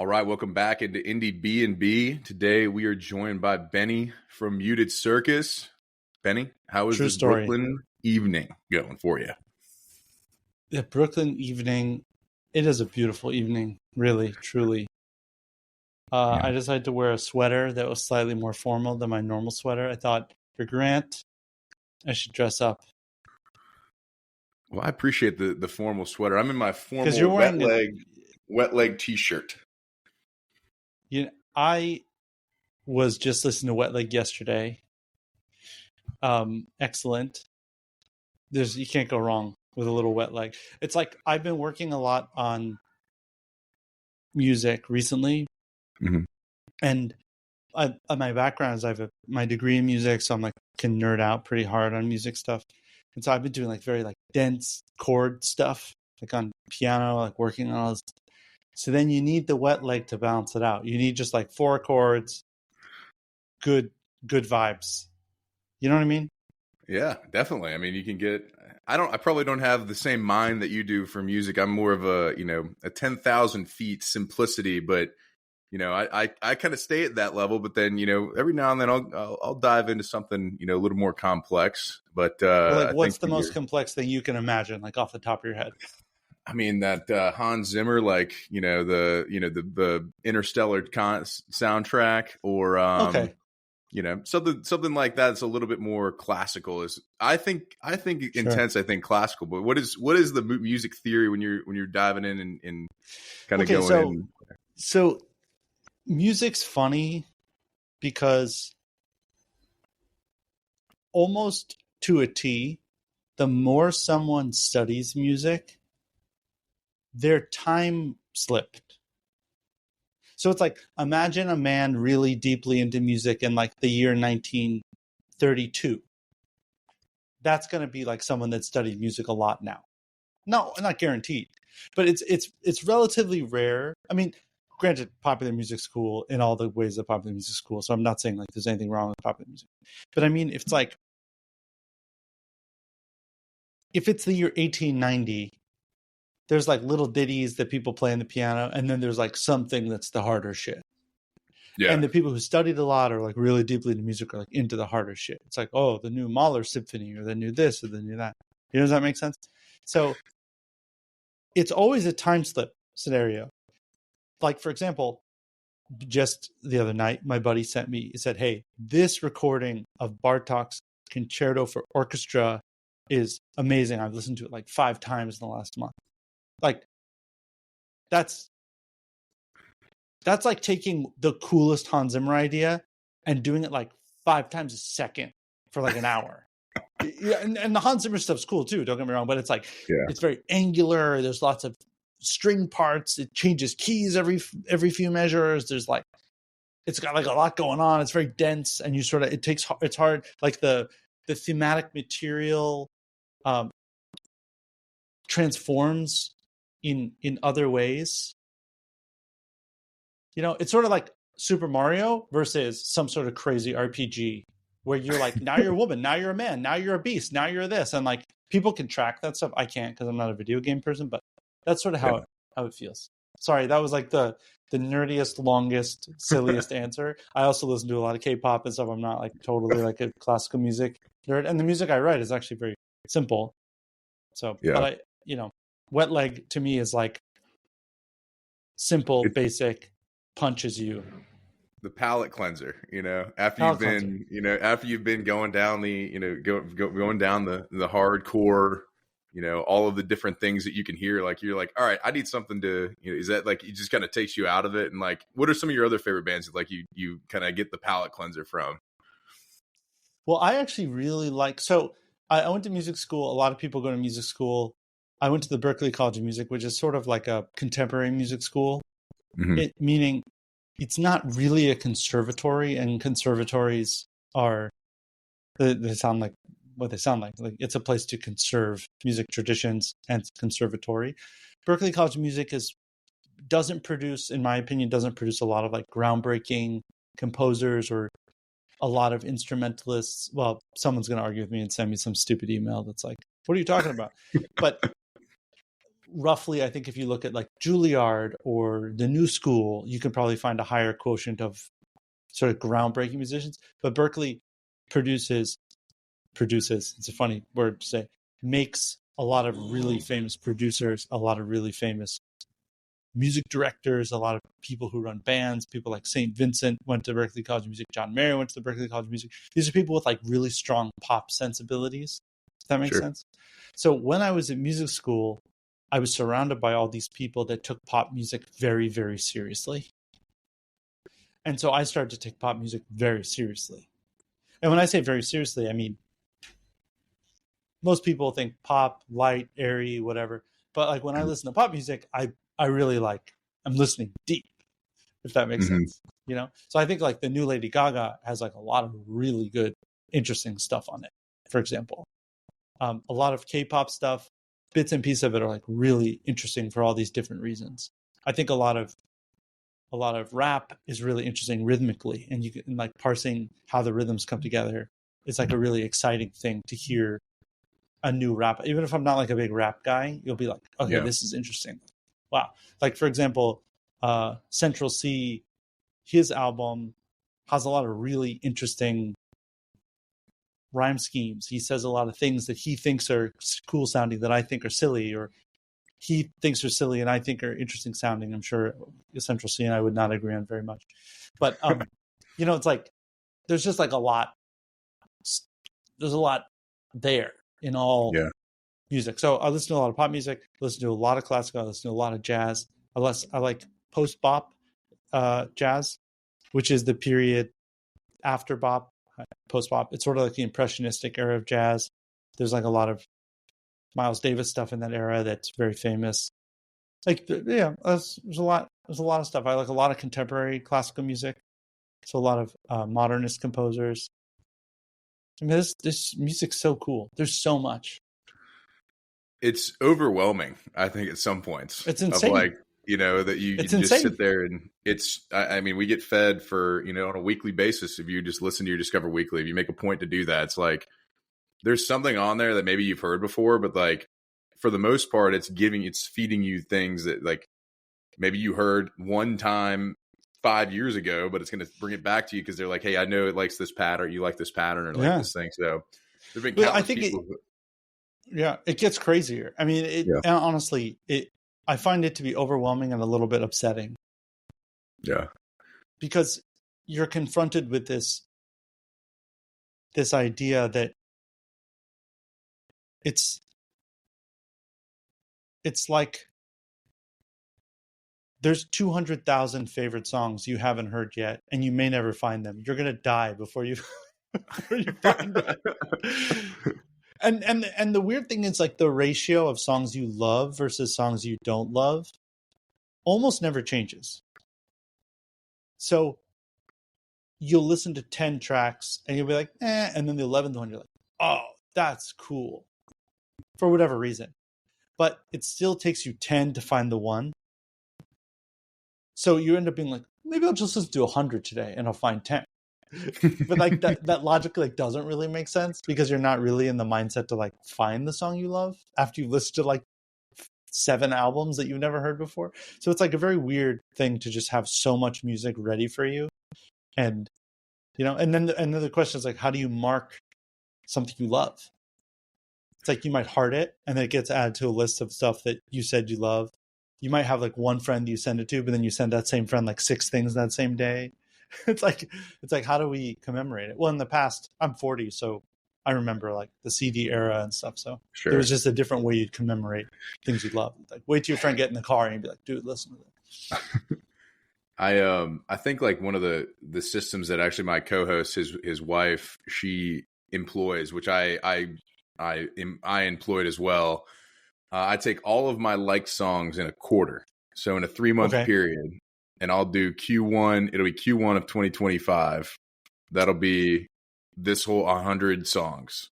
All right, welcome back into Indiebnb. Today we are joined by Benny from Muted Circus. Benny, how is this Brooklyn evening going for you? The Brooklyn evening, it is a beautiful evening, really, truly. I decided to wear a sweater that was slightly more formal than my normal sweater. I thought, for Grant, I should dress up. Well, I appreciate the formal sweater. I'm in my formal wet leg t-shirt. I was just listening to Wet Leg yesterday. Excellent. You can't go wrong with a little wet leg. It's like I've been working a lot on music recently, and my background is my degree in music, so I'm can nerd out pretty hard on music stuff. And so I've been doing very dense chord stuff, on piano, working on all this. So then you need the wet leg to balance it out. You need just 4 chords, good vibes. You know what I mean? Yeah, definitely. I mean, you can get. I probably don't have the same mind that you do for music. I'm more of a 10,000 feet simplicity, but I kind of stay at that level. But then every now and then I'll dive into something a little more complex. But what's the most complex thing you can imagine, off the top of your head? I mean that Hans Zimmer, the Interstellar soundtrack, or okay. Something like that. It's a little bit more classical. I think intense. I think classical. But what is the music theory when you're diving in and kind of going in? So music's funny because almost to a T, the more someone studies music, their time slipped. So it's imagine a man really deeply into music in the year 1932. That's going to be someone that studied music a lot now. No, not guaranteed, but it's relatively rare. I mean, granted, popular music school in all the ways of popular music school. So I'm not saying there's anything wrong with popular music, but I mean, if it's the year 1890, there's little ditties that people play on the piano, and then there's something that's the harder shit. Yeah. And the people who studied a lot or really deeply into music are into the harder shit. It's the new Mahler symphony or the new this or the new that. Does that make sense? So it's always a time slip scenario. For example, just the other night, my buddy he said, hey, this recording of Bartok's Concerto for Orchestra is amazing. I've listened to it 5 times in the last month. That's taking the coolest Hans Zimmer idea and doing it 5 times a second for an hour. Yeah, and the Hans Zimmer stuff's cool too, don't get me wrong, but it's it's very angular. There's lots of string parts. It changes keys every few measures. There's it's got a lot going on. It's very dense, and it's hard. The thematic material transforms in other ways. It's sort of like Super Mario versus some sort of crazy RPG where you're now you're a woman, now you're a man, now you're a beast, now you're this, and people can track that stuff. I can't because I'm not a video game person, but that's sort of how it feels. Sorry, that was the nerdiest, longest, silliest answer. I also listen to a lot of K-pop and stuff. I'm not totally a classical music nerd, and the music I write is actually very simple. So, but Wet Leg to me is simple, basic, punches you. The palate cleanser, after you've been going down going down the hardcore, all of the different things that you can hear, you're all right, I need something to, is that it just kind of takes you out of it? And what are some of your other favorite bands that you kind of get the palate cleanser from? Well, I actually really so I went to music school. A lot of people go to music school. I went to the Berklee College of Music, which is sort of a contemporary music school, meaning it's not really a conservatory, and conservatories they sound like what they sound like. It's a place to conserve music traditions, and conservatory. Berklee College of Music doesn't produce, in my opinion, a lot of groundbreaking composers or a lot of instrumentalists. Well, someone's going to argue with me and send me some stupid email that's what are you talking about? But roughly, I think if you look at like Juilliard or the New School, you can probably find a higher quotient of sort of groundbreaking musicians. But Berkeley produces, it's a funny word to say, makes a lot of really famous producers, a lot of really famous music directors, a lot of people who run bands. People like St. Vincent went to Berklee College of Music. John Mayer went to the Berklee College of Music. These are people with like really strong pop sensibilities. Does that make sense? So when I was at music school, I was surrounded by all these people that took pop music very, very seriously. And so I started to take pop music very seriously. And when I say very seriously, I mean, most people think pop, light, airy, whatever. But like when I listen to pop music, I really like, I'm listening deep, if that makes sense, you know? So I think like the new Lady Gaga has like a lot of really good, interesting stuff on it, for example. A lot of K-pop stuff, bits and pieces of it are like really interesting for all these different reasons. I think a lot of rap is really interesting rhythmically, and you can like parsing how the rhythms come together. It's like a really exciting thing to hear a new rap. Even if I'm not like a big rap guy, you'll be like, okay, this is interesting. Wow. Like for example, Central C, his album has a lot of really interesting rhyme schemes. He says a lot of things that he thinks are cool sounding that I think are silly, or he thinks are silly and I think are interesting sounding. I'm sure Central C and I would not agree on very much. But, you know, it's like, there's just like a lot there in all music. So I listen to a lot of pop music, I listen to a lot of classical, I listen to a lot of jazz. I like post-bop jazz, which is the period after bop, post-bop. It's sort of like the impressionistic era of jazz. There's like a lot of Miles Davis stuff in that era that's very famous. Like, yeah, there's a lot of stuff. I like a lot of contemporary classical music. So a lot of modernist composers. I mean, this music's so cool. There's so much. It's overwhelming, I think, at some points. It's insane. Of like, you know, that you just sit there and I mean, we get fed for, you know, on a weekly basis. If you just listen to your Discover Weekly, if you make a point to do that, it's like, there's something on there that maybe you've heard before, but like, for the most part, it's feeding you things that like maybe you heard one time 5 years ago, but it's going to bring it back to you because they're like, hey, I know it likes this pattern. You like this pattern or like this thing. So there've been countless people. It gets crazier. I mean, honestly, I find it to be overwhelming and a little bit upsetting. Yeah. Because you're confronted with this idea that it's like there's 200,000 favorite songs you haven't heard yet, and you may never find them. You're going to die before you find them. And the weird thing is like the ratio of songs you love versus songs you don't love almost never changes. So you'll listen to 10 tracks and you'll be like, and then the 11th one, you're like, oh, that's cool for whatever reason. But it still takes you 10 to find the one. So you end up being like, maybe I'll just listen to 100 today and I'll find 10. But like that logic like doesn't really make sense because you're not really in the mindset to like find the song you love after you've listened to like 7 albums that you've never heard before. So it's like a very weird thing to just have so much music ready for you. And, you know, and then the question is like, how do you mark something you love? It's like you might heart it and then it gets added to a list of stuff that you said you love. You might have like one friend you send it to, but then you send that same friend like 6 things that same day. It's like, how do we commemorate it? Well, in the past, I'm 40, so I remember like the CD era and stuff. So there was just a different way you'd commemorate things you love. Like wait till your friend get in the car and you'd be like, dude, listen to this. I think like one of the systems that actually my co-host, his wife, she employs, which I employed as well. I take all of my liked songs in a quarter. So in a 3-month period, and I'll do Q1. It'll be Q1 of 2025. That'll be this whole 100 songs.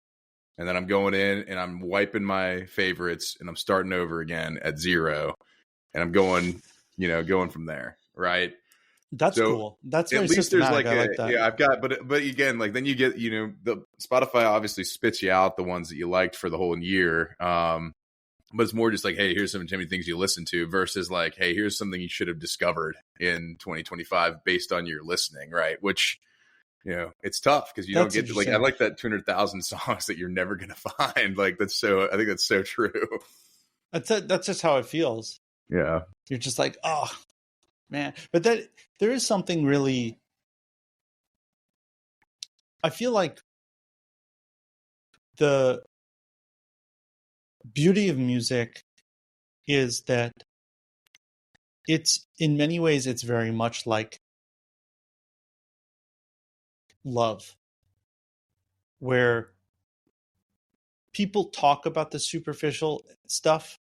And then I'm going in and I'm wiping my favorites and I'm starting over again at 0. And I'm going from there. Right. That's cool. That's at very least there's like, I like that. Yeah, I've got, but again, like then you get, the Spotify obviously spits you out the ones that you liked for the whole year. but it's more just like, hey, here's some many things you listen to versus like, hey, here's something you should have discovered in 2025 based on your listening, right? Which, you know, it's tough because you don't get to, like, I like that 200,000 songs that you're never going to find. Like, I think that's so true. That's just how it feels. Yeah. You're just like, oh man. But there is something really, I feel like the beauty of music is that it's, in many ways, it's very much like love, where people talk about the superficial stuff,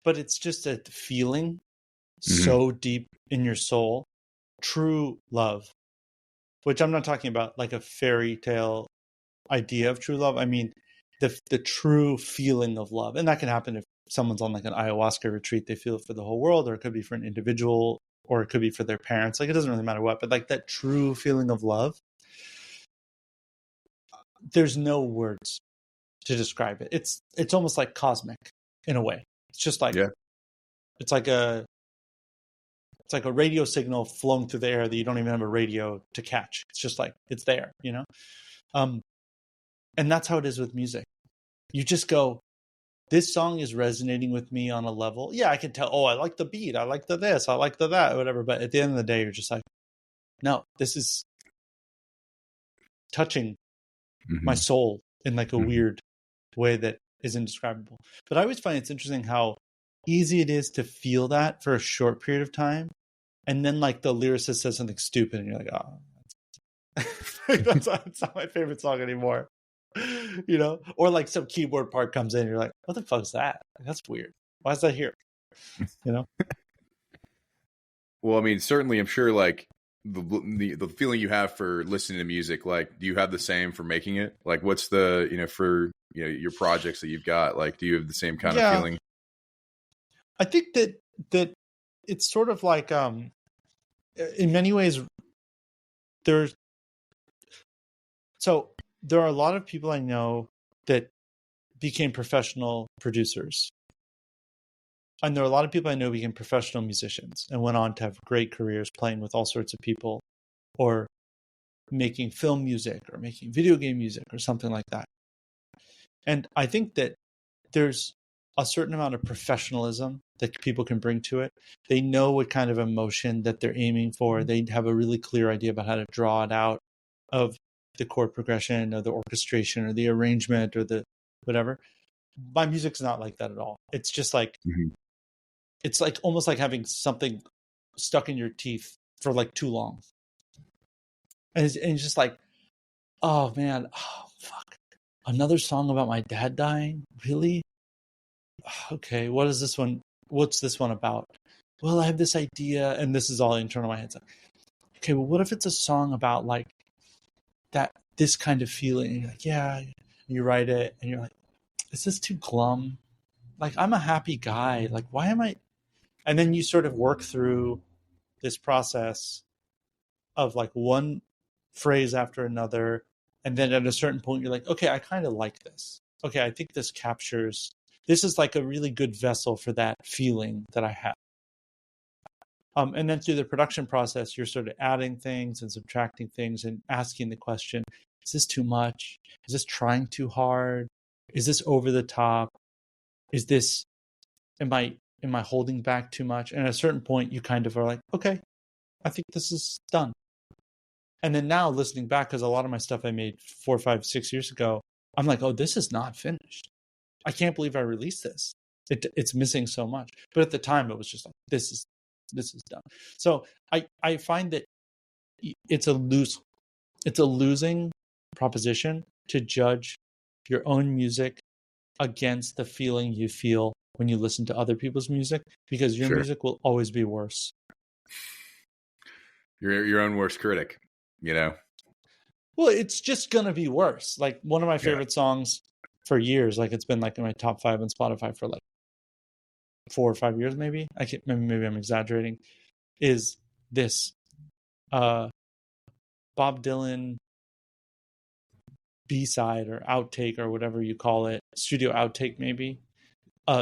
but it's just a feeling so deep in your soul. True love, which I'm not talking about like a fairy tale idea of true love. I mean, the true feeling of love. And that can happen if someone's on like an ayahuasca retreat, they feel it for the whole world, or it could be for an individual, or it could be for their parents. Like, it doesn't really matter what, but like that true feeling of love, there's no words to describe it. It's almost like cosmic in a way. It's just like, it's like a radio signal flowing through the air that you don't even have a radio to catch. It's just like, it's there, you know? And that's how it is with music. You just go, this song is resonating with me on a level. Yeah, I can tell, oh, I like the beat. I like the this. I like the that, whatever. But at the end of the day, you're just like, no, this is touching my soul in like a weird way that is indescribable. But I always find it's interesting how easy it is to feel that for a short period of time. And then like the lyricist says something stupid and you're like, oh, that's not my favorite song anymore. You know, or like some keyboard part comes in and you're like, what the fuck is that? That's weird. Why is that here? You know? Well, I mean, certainly I'm sure like the feeling you have for listening to music, like, do you have the same for making it? Like, what's the, you know, for, you know, your projects that you've got, like, do you have the same kind of feeling? I think that it's sort of like, in many ways, there are a lot of people I know that became professional producers. And there are a lot of people I know became professional musicians and went on to have great careers playing with all sorts of people, or making film music, or making video game music, or something like that. And I think that there's a certain amount of professionalism that people can bring to it. They know what kind of emotion that they're aiming for. They have a really clear idea about how to draw it out of the chord progression, or the orchestration, or the arrangement, or the whatever. My music's not like that at all. It's just like, it's like almost like having something stuck in your teeth for like too long. And it's just like, oh man, oh fuck. Another song about my dad dying? Really? Okay, what's this one about? Well, I have this idea, and this is all internal in my head. It's like, okay, well, what if it's a song about like this kind of feeling? And you're like, yeah, you write it, and you're like, is this too glum? Like, I'm a happy guy. Like, why am I? And then you sort of work through this process of like one phrase after another. And then at a certain point, you're like, okay, I kind of like this. Okay, I think this is like a really good vessel for that feeling that I have. And then through the production process, you're sort of adding things and subtracting things and asking the question, is this too much? Is this trying too hard? Is this over the top? Is this, am I holding back too much? And at a certain point, you kind of are like, okay, I think this is done. And then now listening back, because a lot of my stuff I made 4, 5, 6 years ago, I'm like, oh, this is not finished. I can't believe I released this. It's missing so much. But at the time, it was just like, this is done. So I find that it's a losing proposition to judge your own music against the feeling you feel when you listen to other people's music, because your music will always be worse. You're your own worst critic, you know? Well, it's just going to be worse. Like, one of my favorite songs for years, like, it's been like in my top 5 on Spotify for like 4 or 5 years, maybe. Maybe I'm exaggerating. Is this Bob Dylan B-side or outtake, or whatever you call it, studio outtake maybe,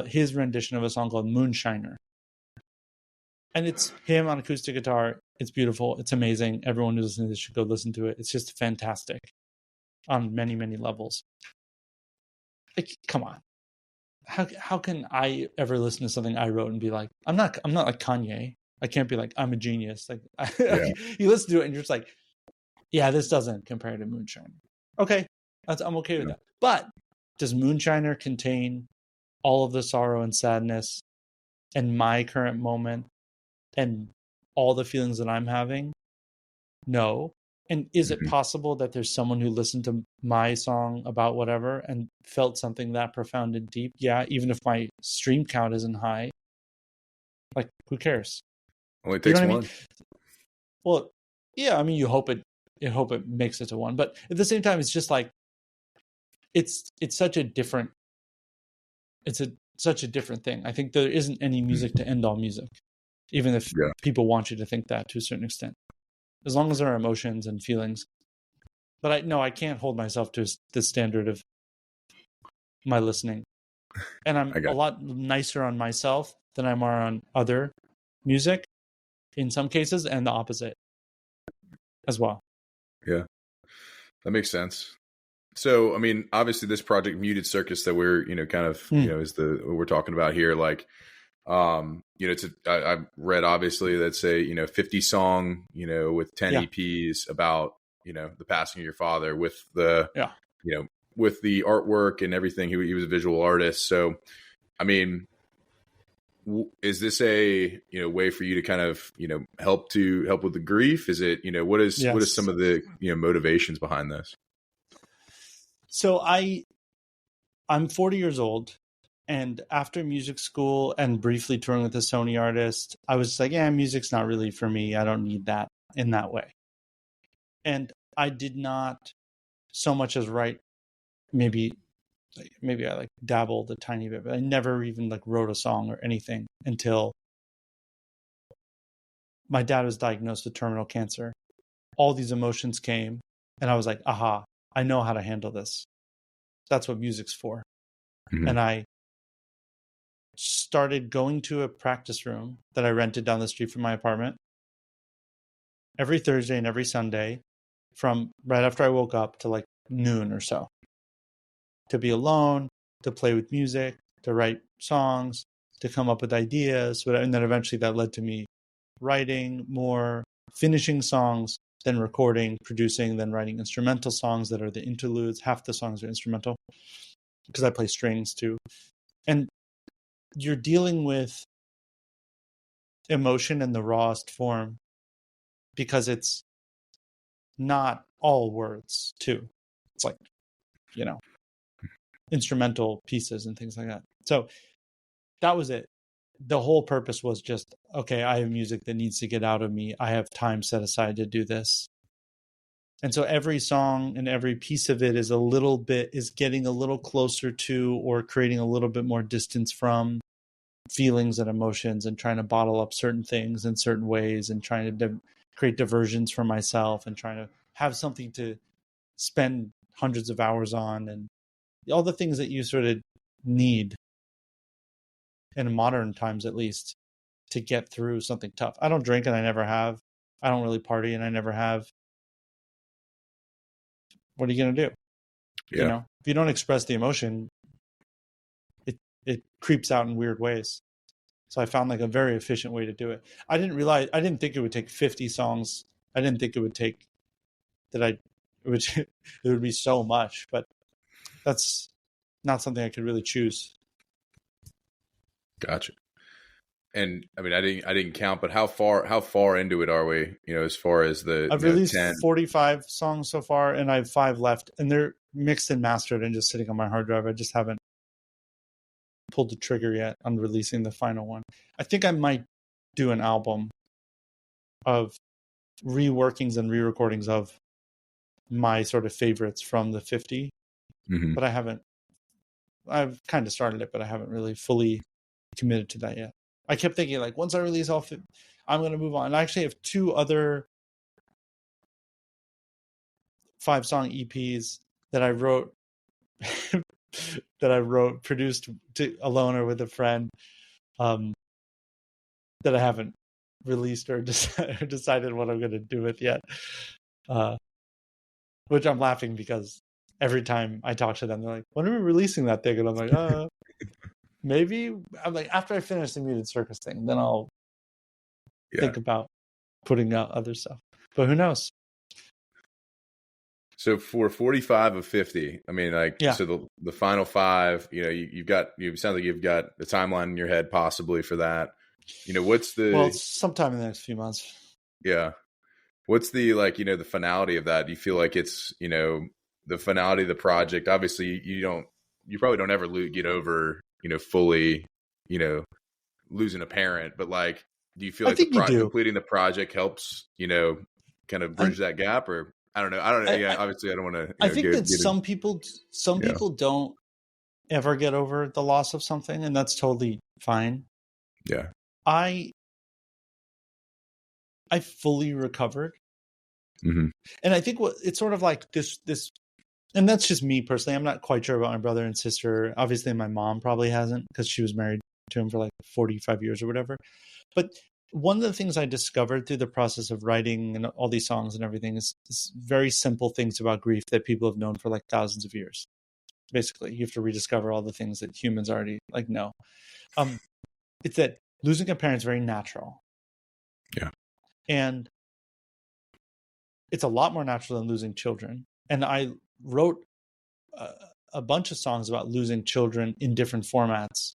his rendition of a song called Moonshiner. And it's him on acoustic guitar. It's beautiful. It's amazing. Everyone who's listening to this should go listen to it. It's just fantastic on many, many levels. Like, come on. How can I ever listen to something I wrote and be like, I'm not like Kanye. I can't be like, I'm a genius. Like, you listen to it and you're just like, yeah, this doesn't compare to Moonshiner. Okay, I'm okay with that. But does Moonshiner contain all of the sorrow and sadness and my current moment and all the feelings that I'm having? No. And is it possible that there's someone who listened to my song about whatever and felt something that profound and deep? Yeah, even if my stream count isn't high. Like, who cares? Only takes one. I mean? Well, yeah, I mean, you hope it makes it to one. But at the same time, it's just like, it's such a different thing. I think there isn't any music to end all music, even if people want you to think that to a certain extent, as long as there are emotions and feelings. But I can't hold myself to the standard of my listening. And I'm a lot nicer on myself than I'm on other music in some cases, and the opposite as well. Yeah, that makes sense. So, I mean, obviously this project Muted Circus that we're, kind of, is what we're talking about here. Like, I read obviously that's a, 50 song, with 10 EPs about, the passing of your father with the, with the artwork and everything. He was a visual artist. So, I mean, is this a, way for you to kind of, help with the grief? Is it, what is some of the, motivations behind this? So I'm 40 years old, and after music school and briefly touring with a Sony artist, I was like, yeah, music's not really for me. I don't need that in that way. And I did not so much as write, maybe I like dabbled a tiny bit, but I never even like wrote a song or anything until my dad was diagnosed with terminal cancer. All these emotions came, and I was like, aha, I know how to handle this. That's what music's for. Mm-hmm. And I started going to a practice room that I rented down the street from my apartment every Thursday and every Sunday from right after I woke up to like noon or so, to be alone, to play with music, to write songs, to come up with ideas. And then eventually that led to me writing more, finishing songs, then recording, producing, then writing instrumental songs that are the interludes. Half the songs are instrumental because I play strings too. And you're dealing with emotion in the rawest form because it's not all words too. It's like, instrumental pieces and things like that. So that was it. The whole purpose was just, okay, I have music that needs to get out of me. I have time set aside to do this. And so every song and every piece of it is getting a little closer to or creating a little bit more distance from feelings and emotions, and trying to bottle up certain things in certain ways, and trying to create diversions for myself, and trying to have something to spend hundreds of hours on, and all the things that you sort of need in modern times, at least, to get through something tough. I don't drink, and I never have. I don't really party, and I never have. What are you going to do? Yeah. If you don't express the emotion, it creeps out in weird ways. So I found like a very efficient way to do it. I didn't think it would take 50 songs. I didn't think it would take it would be so much, but that's not something I could really choose. Gotcha. And I mean, I didn't count, but how far into it are we? As far as I've released 45 songs so far, and I have 5 left, and they're mixed and mastered and just sitting on my hard drive. I just haven't pulled the trigger yet on releasing the final one. I think I might do an album of reworkings and re-recordings of my sort of favorites from the 50, but I've kind of started it, but I haven't really fully committed to that yet. I kept thinking, like, once I release all 50, I'm going to move on. And I actually have 2 other 5-song EPs that I wrote that I wrote, produced alone or with a friend, that I haven't released or decided what I'm going to do with yet. Which I'm laughing because every time I talk to them, they're like, "When are we releasing that thing?" And I'm like, maybe. I'm like, after I finish the Muted Circus thing, then I'll think about putting out other stuff. But who knows? So for 45 of 50, I mean, like, so the final 5, you know, you sound like you've got the timeline in your head possibly for that. You know, what's the... Well, sometime in the next few months. Yeah. What's the, like, you know, the finality of that? Do you feel like it's, you know, the finality of the project? Obviously, you probably don't ever get over, you know, fully, you know, losing a parent, but like, do you feel like completing the project helps, you know, kind of bridge that gap? Or I don't know. Obviously I don't want to. I think that some people don't ever get over the loss of something, and that's totally fine. Yeah. I fully recovered. Mm-hmm. And I think it's sort of like this, and that's just me personally. I'm not quite sure about my brother and sister. Obviously my mom probably hasn't, because she was married to him for like 45 years or whatever. But one of the things I discovered through the process of writing and all these songs and everything is very simple things about grief that people have known for like thousands of years. Basically, you have to rediscover all the things that humans already like know. It's that losing a parent is very natural. Yeah. And it's a lot more natural than losing children. And I wrote a bunch of songs about losing children in different formats,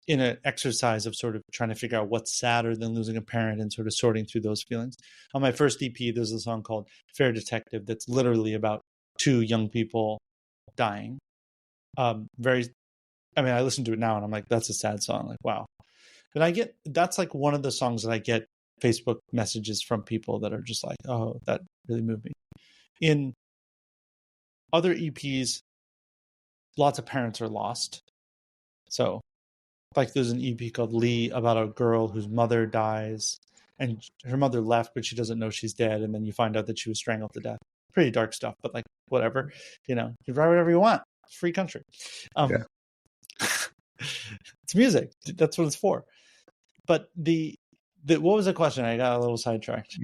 in an exercise of sort of trying to figure out what's sadder than losing a parent and sort of sorting through those feelings. On my first EP, there's a song called Fair Detective that's literally about 2 young people dying. I listen to it now and I'm like, that's a sad song. Like, wow. But that's like one of the songs that I get Facebook messages from people that are just like, oh, that really moved me. In other EPs, lots of parents are lost. So like there's an EP called Lee about a girl whose mother dies and her mother left, but she doesn't know she's dead. And then you find out that she was strangled to death. Pretty dark stuff, but like whatever, you know, you write whatever you want. It's free country. It's music. That's what it's for. But what was the question? I got a little sidetracked.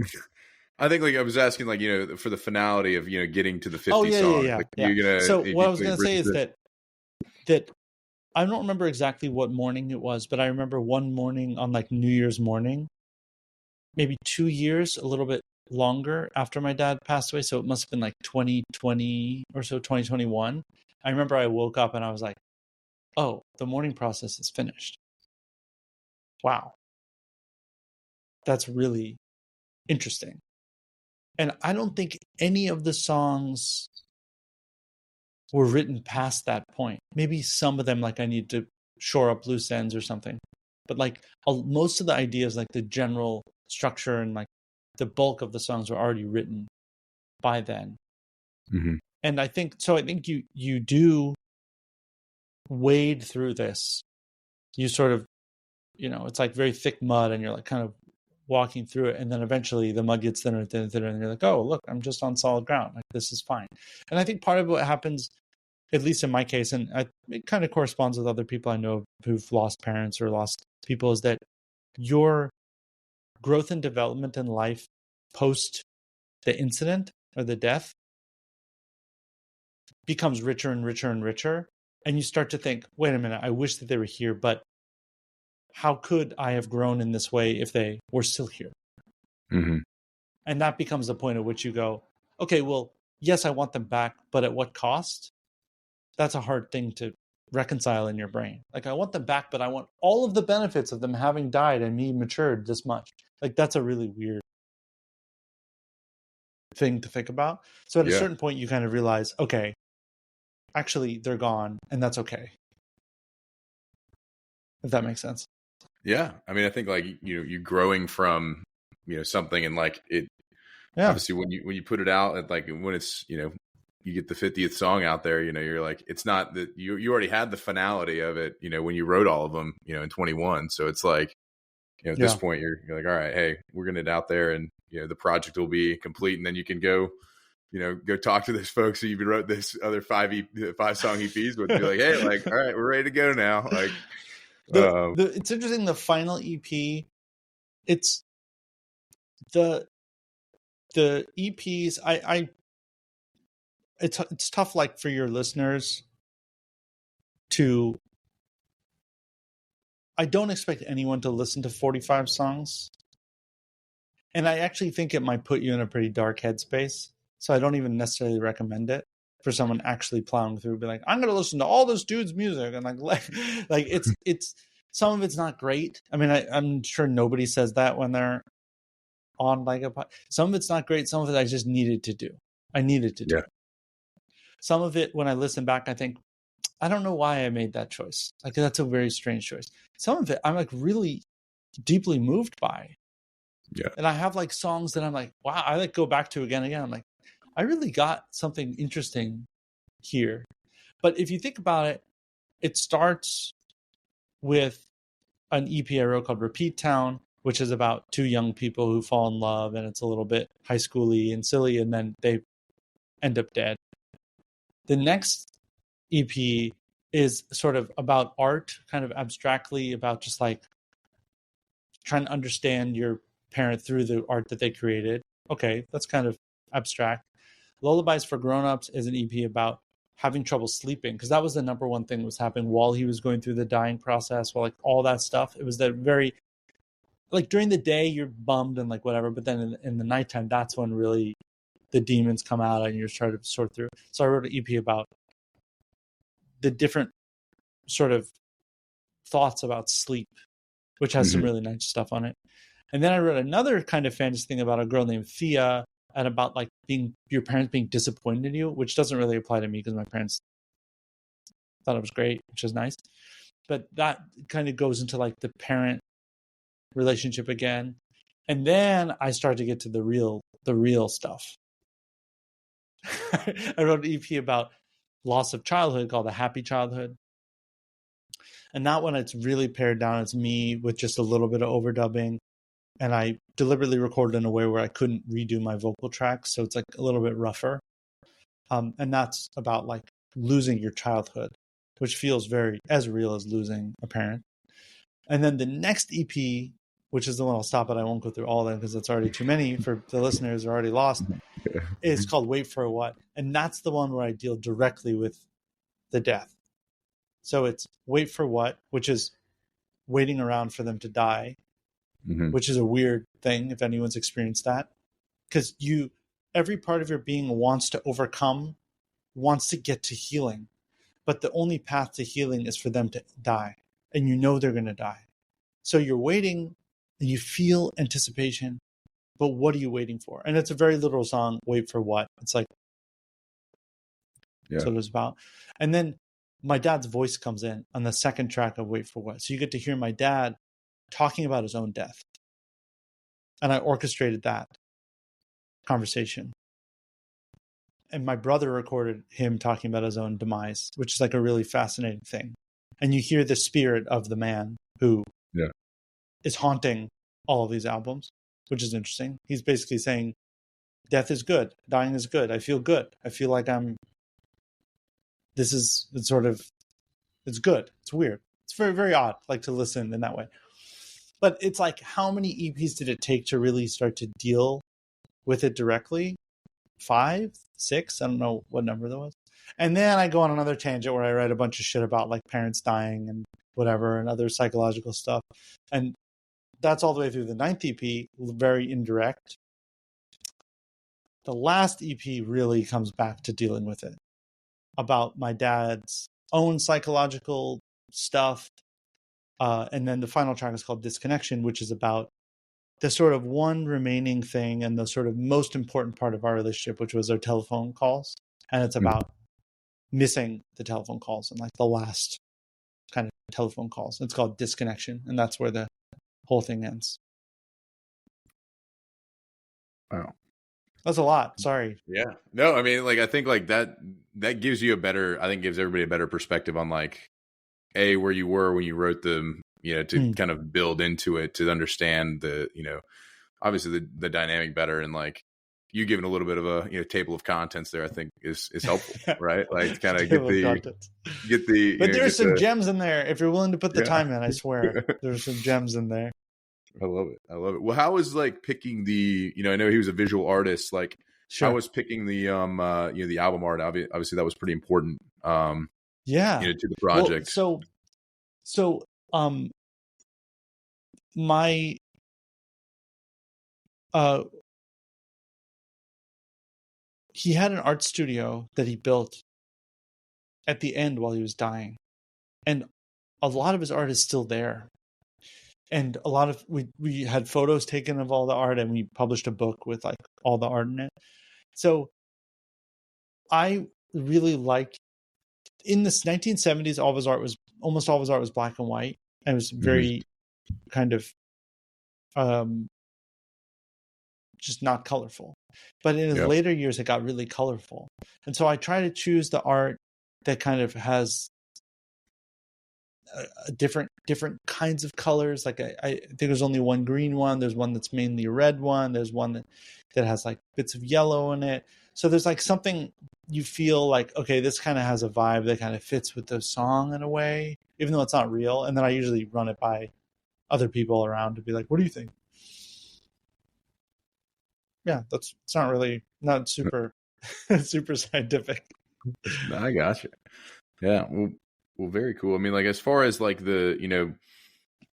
I think like I was asking, like, you know, for the finality of, you know, getting to the 50 songs. Yeah. Like, So what I was going to say is that I don't remember exactly what morning it was, but I remember one morning on like New Year's morning, maybe 2 years, a little bit longer after my dad passed away. So it must have been like 2020 or so, 2021. I remember I woke up and I was like, oh, the mourning process is finished. Wow. That's really interesting. And I don't think any of the songs were written past that point. Maybe some of them, like I need to shore up loose ends or something. But like most of the ideas, like the general structure and like the bulk of the songs were already written by then. Mm-hmm. And I think you do wade through this. You sort of, you know, it's like very thick mud and you're like kind of walking through it, and then eventually the mud gets thinner and thinner and thinner, and you're like, oh, look, I'm just on solid ground. Like, this is fine. And I think part of what happens, at least in my case, and it kind of corresponds with other people I know who've lost parents or lost people, is that your growth and development in life post the incident or the death becomes richer and richer and richer. And you start to think, wait a minute, I wish that they were here, but how could I have grown in this way if they were still here? Mm-hmm. And that becomes the point at which you go, okay, well, yes, I want them back, but at what cost? That's a hard thing to reconcile in your brain. Like, I want them back, but I want all of the benefits of them having died and me matured this much. Like, that's a really weird thing to think about. So at a certain point, you kind of realize, okay, actually, they're gone, and that's okay. If that makes sense. Yeah. I mean, I think like, you know, you're growing from, you know, something, and like it, obviously when you put it out, and like when it's, you know, you get the 50th song out there, you know, you're like, it's not that you already had the finality of it, you know, when you wrote all of them, you know, in 21. So it's like, you know, at this point you're like, all right, hey, we're getting it out there, and, you know, the project will be complete, and then you can go go talk to those folks who you wrote this other 5 song EPs with, be like, hey, like, all right, we're ready to go now. Like, it's interesting. The final EP, it's the EPs. It's tough, like, for your listeners to. I don't expect anyone to listen to 45 songs. And I actually think it might put you in a pretty dark headspace. So I don't even necessarily recommend it for someone actually plowing through, be like, I'm going to listen to all this dude's music. And like it's some of it's not great. I mean, I'm sure nobody says that when they're on like some of it's not great. Some of it I just needed to do. I needed to do. Yeah. Some of it, when I listen back, I think, I don't know why I made that choice. Like, that's a very strange choice. Some of it I'm like really deeply moved by. Yeah. And I have like songs that I'm like, wow, I like go back to again and again. I'm like, I really got something interesting here. But if you think about it, it starts with an EP I wrote called Repeat Town, which is about two young people who fall in love, and it's a little bit high schooly and silly, and then they end up dead. The next EP is sort of about art, kind of abstractly, about just like trying to understand your parent through the art that they created. Okay, that's kind of abstract. Lullabies for Grown-Ups is an EP about having trouble sleeping, because that was the number one thing that was happening while he was going through the dying process, while like all that stuff. It was that very, like, during the day you're bummed and like whatever, but then in the nighttime, that's when really the demons come out and you're trying to sort through. So I wrote an EP about the different sort of thoughts about sleep, which has some really nice stuff on it. And then I wrote another kind of fantasy thing about a girl named Thea, and about like your parents being disappointed in you, which doesn't really apply to me because my parents thought it was great, which is nice. But that kind of goes into like the parent relationship again. And then I start to get to the real stuff. I wrote an EP about loss of childhood called A Happy Childhood. And that one, it's really pared down. It's me with just a little bit of overdubbing. And I deliberately recorded in a way where I couldn't redo my vocal tracks. So it's like a little bit rougher. And that's about like losing your childhood, which feels very as real as losing a parent. And then the next EP, which is the one I'll stop at, I won't go through all of them because it's already too many for the listeners who are already lost, is called Wait for What. And that's the one where I deal directly with the death. So it's Wait for What, which is waiting around for them to die. Which is a weird thing if anyone's experienced that, because every part of your being wants to overcome, wants to get to healing, but the only path to healing is for them to die, and you know they're going to die. So you're waiting and you feel anticipation, but what are you waiting for? And it's a very literal song, Wait for What. It's like, that's what it's about. And then my dad's voice comes in on the second track of Wait for What. So you get to hear my dad talking about his own death. And I orchestrated that conversation. And my brother recorded him talking about his own demise, which is like a really fascinating thing. And you hear the spirit of the man who is haunting all of these albums, which is interesting. He's basically saying, death is good. Dying is good. I feel good. I feel like it's good. It's weird. It's very, very odd, like, to listen in that way. But it's like, how many EPs did it take to really start to deal with it directly? 5, 6? I don't know what number that was. And then I go on another tangent where I write a bunch of shit about like parents dying and whatever and other psychological stuff. And that's all the way through the 9th EP, very indirect. The last EP really comes back to dealing with it, about my dad's own psychological stuff. And then the final track is called Disconnection, which is about the sort of one remaining thing and the sort of most important part of our relationship, which was our telephone calls. And it's about missing the telephone calls and like the last kind of telephone calls. It's called Disconnection. And that's where the whole thing ends. Wow. That's a lot. Sorry. Yeah. No, I mean, like, I think like that gives you gives everybody a better perspective on like, where you were when you wrote them, to kind of build into it, to understand the, obviously the dynamic better. And like, you giving a little bit of a table of contents there, I think is helpful, right? Like kind of but there's some gems in there if you're willing to put the time in. I swear, there's some gems in there. I love it. Well, how was like picking the? I know he was a visual artist. Like, how was picking the the album art? Obviously, that was pretty important. To the project. Well, so my he had an art studio that he built at the end while he was dying, and a lot of his art is still there. And a lot of we had photos taken of all the art, and we published a book with like all the art in it. So I really liked, in the 1970s, almost all of his art was black and white, and it was very kind of just not colorful. But in his later years, it got really colorful. And so I try to choose the art that kind of has different kinds of colors. Like I think there's only one green one. There's one that's mainly a red one. There's one that has like bits of yellow in it. So there's like something you feel like, okay, this kind of has a vibe that kind of fits with the song in a way, even though it's not real. And then I usually run it by other people around to be like, what do you think? Yeah, it's not super super scientific. I gotcha. Yeah. Well, very cool. I mean, like as far as like the,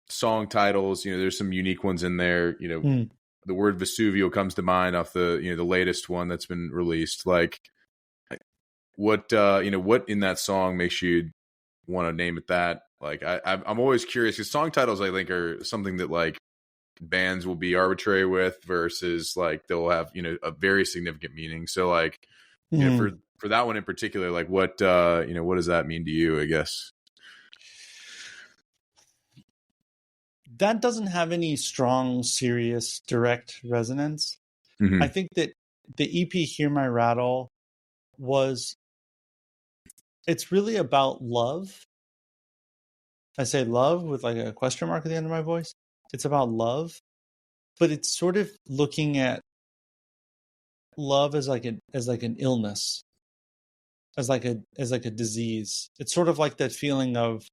song titles, there's some unique ones in there. The word Vesuvio comes to mind off the, the latest one that's been released. Like what in that song makes you want to name it that? Like I'm always curious because song titles I think are something that like bands will be arbitrary with versus like they'll have, a very significant meaning. So like, for that one in particular, like what does that mean to you, I guess? That doesn't have any strong, serious, direct resonance. I think that the EP Hear My Rattle it's really about love. I say love with like a question mark at the end of my voice. It's about love, but it's sort of looking at love as like an illness, as like a disease. It's sort of like that feeling of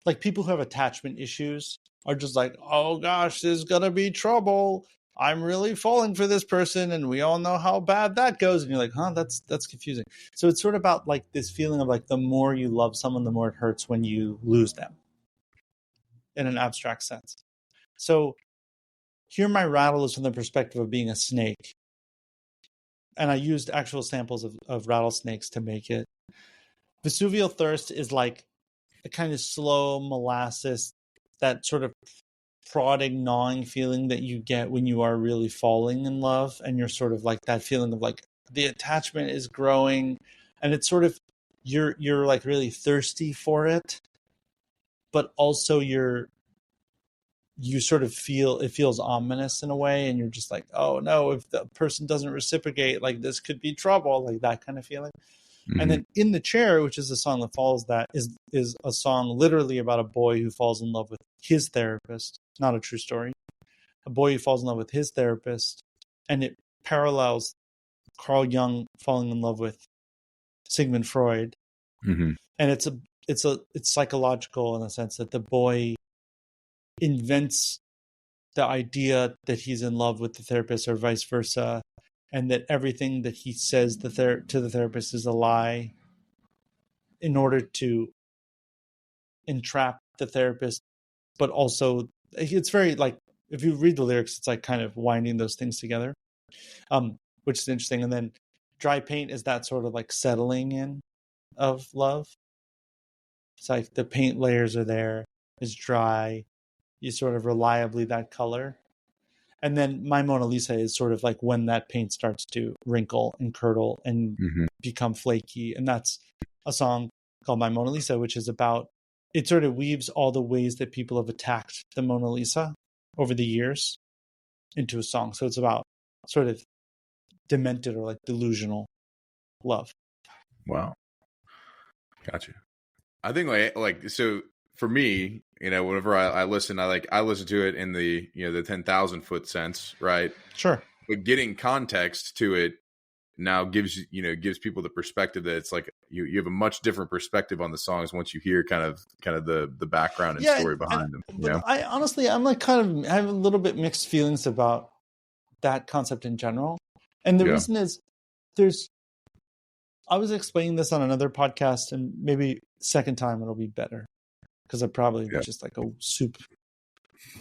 like people who have attachment issues are just like, oh gosh, there's gonna be trouble. I'm really falling for this person, and we all know how bad that goes. And you're like, huh, that's confusing. So it's sort of about like this feeling of like the more you love someone, the more it hurts when you lose them, in an abstract sense. So Hear My Rattle is from the perspective of being a snake. And I used actual samples of rattlesnakes to make it. Vesuvio Thirst is like a kind of slow molasses, that sort of prodding, gnawing feeling that you get when you are really falling in love. And you're sort of like that feeling of like the attachment is growing, and it's sort of, you're like really thirsty for it, but also you sort of it feels ominous in a way, and you're just like, oh no, if the person doesn't reciprocate, like this could be trouble, like that kind of feeling. And then In the Chair, which is a song that follows that, is a song literally about a boy who falls in love with his therapist. Not a true story. A boy who falls in love with his therapist, and it parallels Carl Jung falling in love with Sigmund Freud. And it's psychological in the sense that the boy invents the idea that he's in love with the therapist or vice versa, and that everything that he says to the therapist is a lie in order to entrap the therapist. But also, it's very like, if you read the lyrics, it's like kind of winding those things together, which is interesting. And then Dry Paint is that sort of like settling in of love. It's like the paint layers are there, it's dry, you sort of reliably that color. And then My Mona Lisa is sort of like when that paint starts to wrinkle and curdle and become flaky. And that's a song called My Mona Lisa, which is about, it sort of weaves all the ways that people have attacked the Mona Lisa over the years into a song. So it's about sort of demented or like delusional love. Wow. Gotcha. I think like so for me, whenever I listen, I listen to it in the, the 10,000 foot sense, right? Sure. but getting context to it now gives people the perspective that it's like you have a much different perspective on the songs once you hear kind of the background and story behind them. But I honestly, I'm like I have a little bit mixed feelings about that concept in general. And the reason is I was explaining this on another podcast, and maybe second time it'll be better because I probably just like a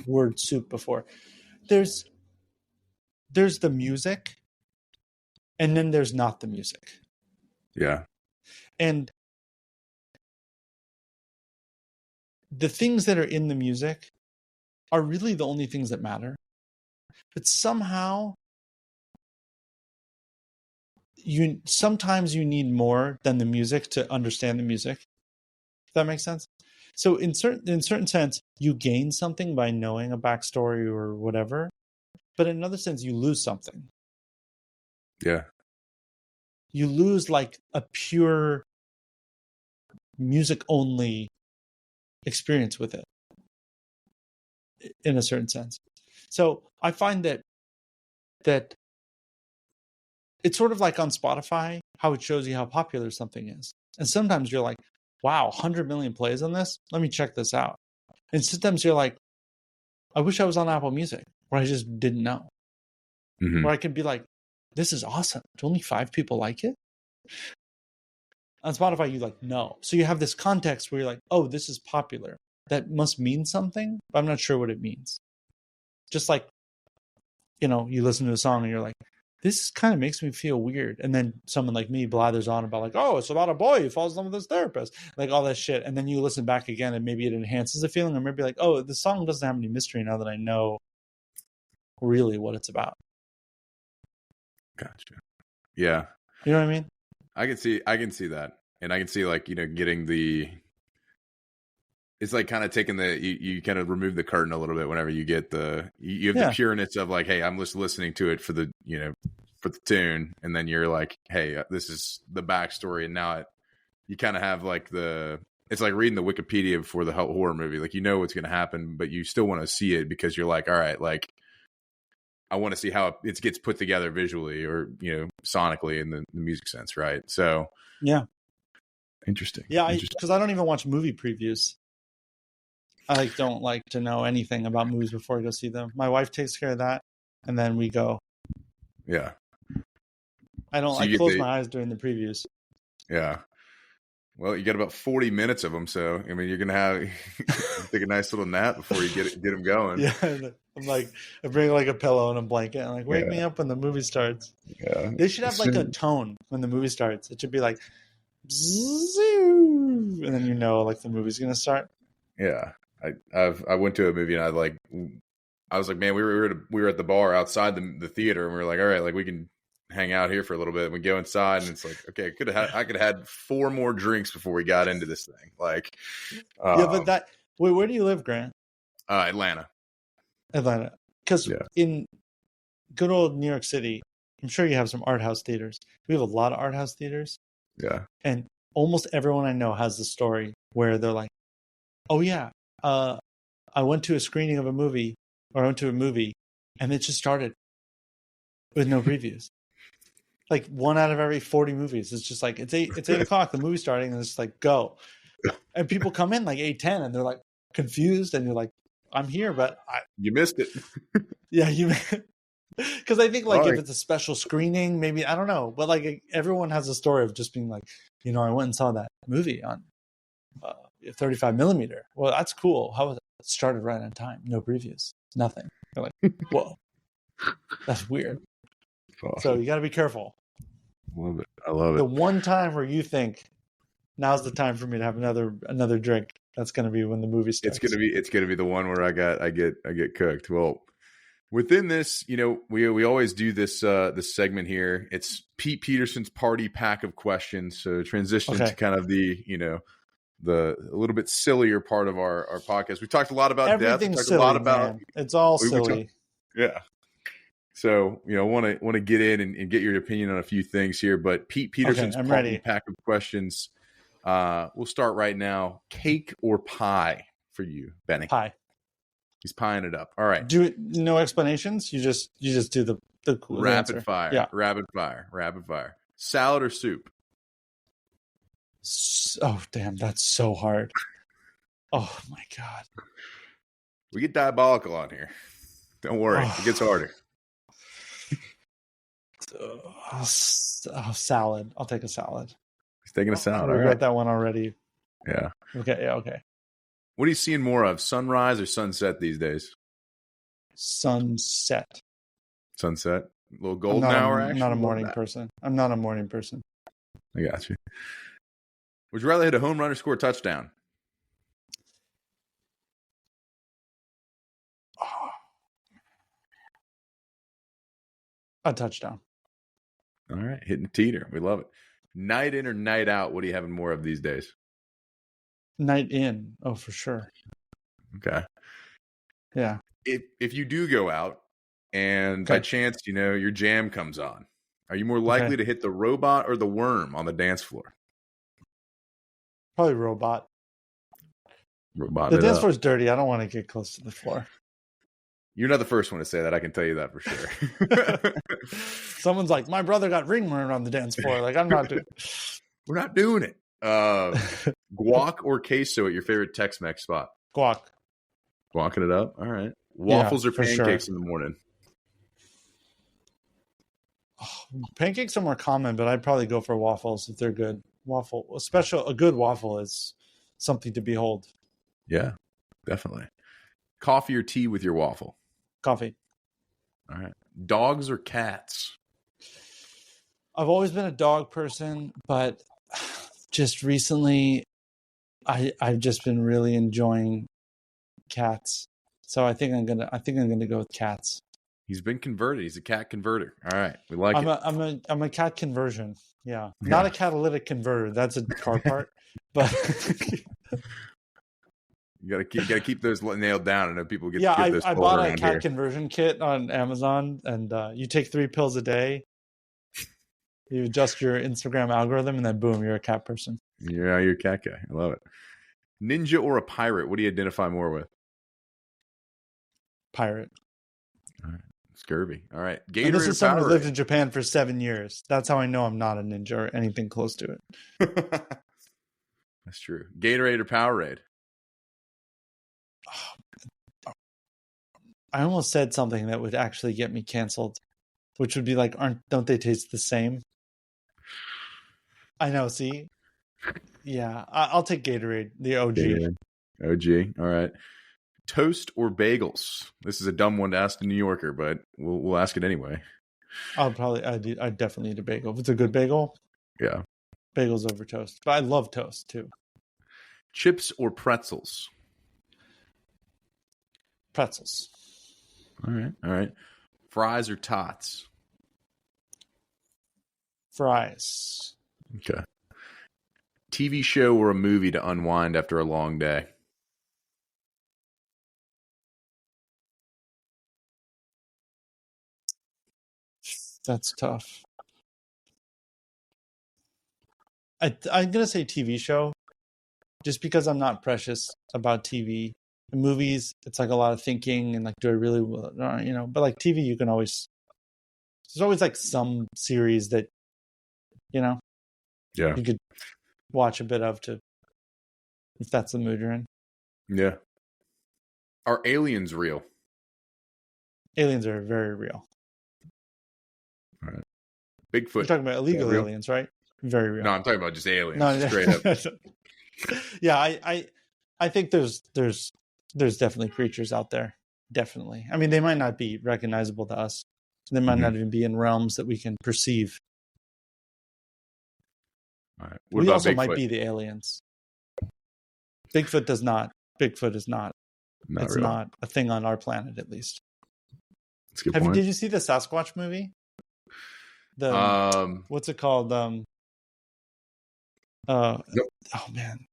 word soup before. There's the music, and then there's not the music. Yeah. And the things that are in the music are really the only things that matter. But somehow sometimes you need more than the music to understand the music. If that makes sense. So in certain sense, you gain something by knowing a backstory or whatever. But in another sense, you lose something. Yeah. You lose like a pure music only experience with it in a certain sense. So I find that it's sort of like on Spotify, how it shows you how popular something is. And sometimes you're like, wow, 100 million plays on this? Let me check this out. And sometimes you're like, I wish I was on Apple Music, where I just didn't know. Mm-hmm. Where I could be like, this is awesome. Do only 5 people like it? On Spotify, you like, no. So you have this context where you're like, oh, this is popular. That must mean something, but I'm not sure what it means. Just like, you listen to a song and you're like, this kind of makes me feel weird. And then someone like me blathers on about like, oh, it's about a boy who falls in love with his therapist. Like all that shit. And then you listen back again and maybe it enhances the feeling. Or maybe like, oh, the song doesn't have any mystery now that I know really what it's about. Gotcha. Yeah. You know what I mean? I can see that. And I can see like, getting it's like kind of taking you kind of remove the curtain a little bit whenever you get you have the pureness of like, hey, I'm just listening to it for the tune. And then you're like, hey, this is the backstory. And now you kind of have like it's like reading the Wikipedia before the horror movie. Like, what's going to happen, but you still want to see it because you're like, all right, like I want to see how it gets put together visually or, sonically in the music sense. Right. So yeah. Interesting. Yeah. Because I don't even watch movie previews. I don't like to know anything about movies before I go see them. My wife takes care of that, and then we go. Yeah. I close my eyes during the previews. Yeah. Well, you got about 40 minutes of them, so I mean, you're gonna take a nice little nap before you get them going. Yeah, I'm like, I bring like a pillow and a blanket, and like, wake me up when the movie starts. Yeah. They should have like a tone when the movie starts. It should be like, and then like the movie's gonna start. Yeah. I went to a movie and I was like, man, we were at the bar outside the theater and we were like, all right, like we can hang out here for a little bit. And we go inside and it's like, okay, I could have had 4 more drinks before we got into this thing. Like, but where do you live, Grant? Atlanta. Because in good old New York City, I'm sure you have some art house theaters. We have a lot of art house theaters. Yeah. And almost everyone I know has the story where they're like, oh yeah, I went to a screening of a movie, or I went to a movie, and it just started with no previews. Like 1 out of every 40 movies, it's just like it's 8 o'clock, the movie's starting, and it's like go. And people come in like 8:10, and they're like confused, and you're like, I'm here, but you missed it. Yeah, because I think like if it's a special screening, maybe I don't know, but like everyone has a story of just being like, I went and saw that movie on 35 millimeter. Well, that's cool. How was it? It started right on time. No previews. Nothing. You're like, whoa, that's weird. Awesome. So you got to be careful. Love it. I love it. The one time where you think now's the time for me to have another drink, that's going to be when the movie starts. It's going to be the one where I get cooked. Well, within this, we always do this segment here. It's Pete Peterson's party pack of questions. So transition to kind of the a little bit sillier part of our podcast. We talked a lot about death. We talked silly, a lot about man. It's all silly. Yeah. So, want to get in and get your opinion on a few things here, but Pete Peterson's party pack of questions. We'll start right now. Cake or pie for you, Benny? Pie. He's pieing it up. All right. No explanations. You just do the the Rapid answer. fire. Yeah. Rapid fire. Salad or soup? Oh, damn. That's so hard. Oh, my God. We get diabolical on here. Don't worry. It gets harder. Salad. I'll take a salad. He's taking a salad. I regret that one already. Yeah. Okay. What are you seeing more of, sunrise or sunset these days? Sunset. Sunset? A little golden hour action? I'm not a morning person. I'm not a morning person. I got you. Would you rather hit a home run or score a touchdown? A touchdown. All right. Hitting teeter. We love it. Night in or night out? What are you having more of these days? Night in. Oh, for sure. Okay. Yeah. If you do go out and by chance, your jam comes on, are you more likely to hit the robot or the worm on the dance floor? Probably robot. Robot. The dance floor is dirty. I don't want to get close to the floor. You're not the first one to say that. I can tell you that for sure. Someone's like, my brother got ringworm on the dance floor. Like, I'm not doing it. We're not doing it. Guac or queso at your favorite Tex-Mex spot? Guac. Guacking it up? All right. Waffles or pancakes in the morning? Oh, pancakes are more common, but I'd probably go for waffles if they're good. A good waffle is something to behold. Yeah, definitely. Coffee or tea with your waffle? Coffee. All right. Dogs or cats? I've always been a dog person, but just recently I've just been really enjoying cats. So I think I'm gonna go with cats. He's been converted. He's a cat converter. All right, we like it. I'm a cat conversion. Yeah, not a catalytic converter. That's a car part, but you gotta keep those nailed down, and then people get. I bought a cat conversion kit on Amazon, and you take 3 pills a day. You adjust your Instagram algorithm, and then boom, you're a cat person. Yeah, you're a cat guy. I love it. Ninja or a pirate? What do you identify more with? Pirate. All right. Scurvy. All right. Gatorade. And this is someone who lived in Japan for 7 years. That's how I know I'm not a ninja or anything close to it. That's true. Gatorade or Powerade? I almost said something that would actually get me canceled, which would be like, don't they taste the same? I know. See? Yeah. I'll take Gatorade, the OG. Gatorade. OG. All right. Toast or bagels? This is a dumb one to ask a New Yorker, but we'll ask it anyway. I'd definitely eat a bagel. If it's a good bagel, yeah. Bagels over toast. But I love toast too. Chips or pretzels? Pretzels. All right. Fries or tots? Fries. Okay. TV show or a movie to unwind after a long day? That's tough. I'm going to say TV show just because I'm not precious about TV. The movies, it's like a lot of thinking and like, do I really, but like TV, there's always like some series that, you could watch a bit of if that's the mood you're in. Yeah. Are aliens real? Aliens are very real. All right. Bigfoot. You're talking about illegal aliens, right? Very real. No, I'm talking about just aliens. No, straight up. Yeah, I think there's definitely creatures out there. Definitely. I mean, they might not be recognizable to us. They might not even be in realms that we can perceive. All right. We also might be the aliens. Bigfoot is not. It's not a thing on our planet, at least. That's a good point. Did you see the Sasquatch movie? What's it called? Yep. Oh man,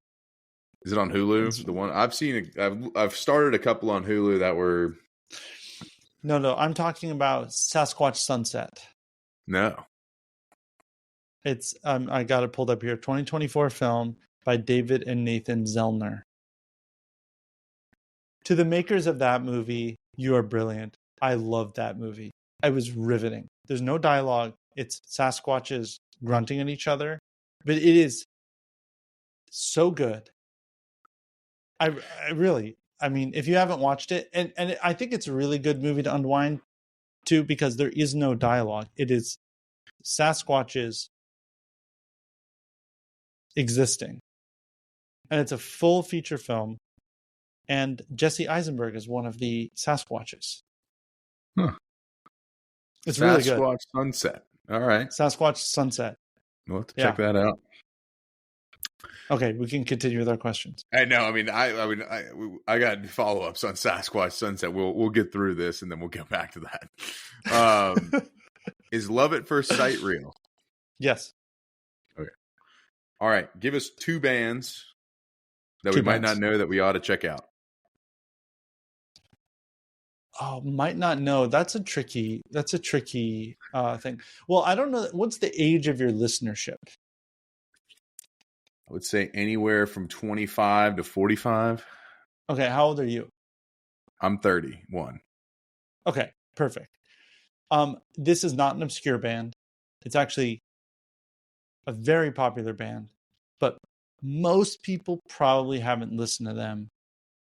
is it on Hulu? The one I've seen. I've started a couple on Hulu that were. No. I'm talking about Sasquatch Sunset. No. It's I got it pulled up here. 2024 film by David and Nathan Zellner. To the makers of that movie, you are brilliant. I love that movie. It was riveting. There's no dialogue. It's Sasquatches grunting at each other, but it is so good. I really, I mean, if you haven't watched it, and I think it's a really good movie to unwind to, because there is no dialogue. It is Sasquatches existing, and it's a full feature film. And Jesse Eisenberg is one of the Sasquatches. Huh. It's really good. Sasquatch Sunset. All right. Sasquatch Sunset. We'll have to check that out. Okay, we can continue with our questions. I know. I mean, I got follow-ups on Sasquatch Sunset. We'll get through this and then we'll get back to that. Is Love at First Sight real? Yes. Okay. All right. Give us two bands that we might not know that we ought to check out. Oh, might not know. That's a tricky thing. Well, I don't know. What's the age of your listenership? I would say anywhere from 25 to 45. Okay. How old are you? I'm 31. Okay. Perfect. This is not an obscure band. It's actually a very popular band, but most people probably haven't listened to them.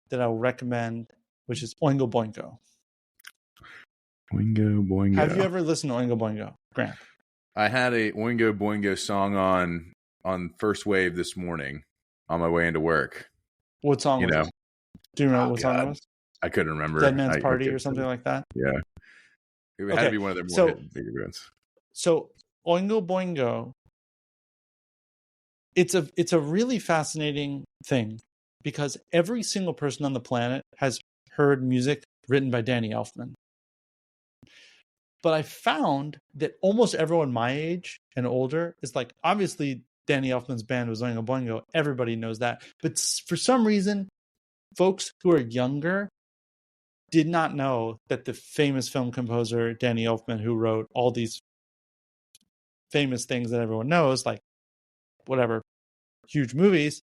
That I'll recommend, which is Oingo Boingo. Oingo Boingo. Have you ever listened to Oingo Boingo, Grant? I had a Oingo Boingo song on First Wave this morning on my way into work. What song was it? Do you remember what song it was? I couldn't remember. Dead Man's Party or something like that? Yeah. It had to be one of their more bigger bands. So Oingo Boingo, it's a really fascinating thing, because every single person on the planet has heard music written by Danny Elfman. But I found that almost everyone my age and older is like, obviously Danny Elfman's band was Oingo Boingo. Everybody knows that. But for some reason, folks who are younger did not know that the famous film composer Danny Elfman, who wrote all these famous things that everyone knows, like whatever, huge movies,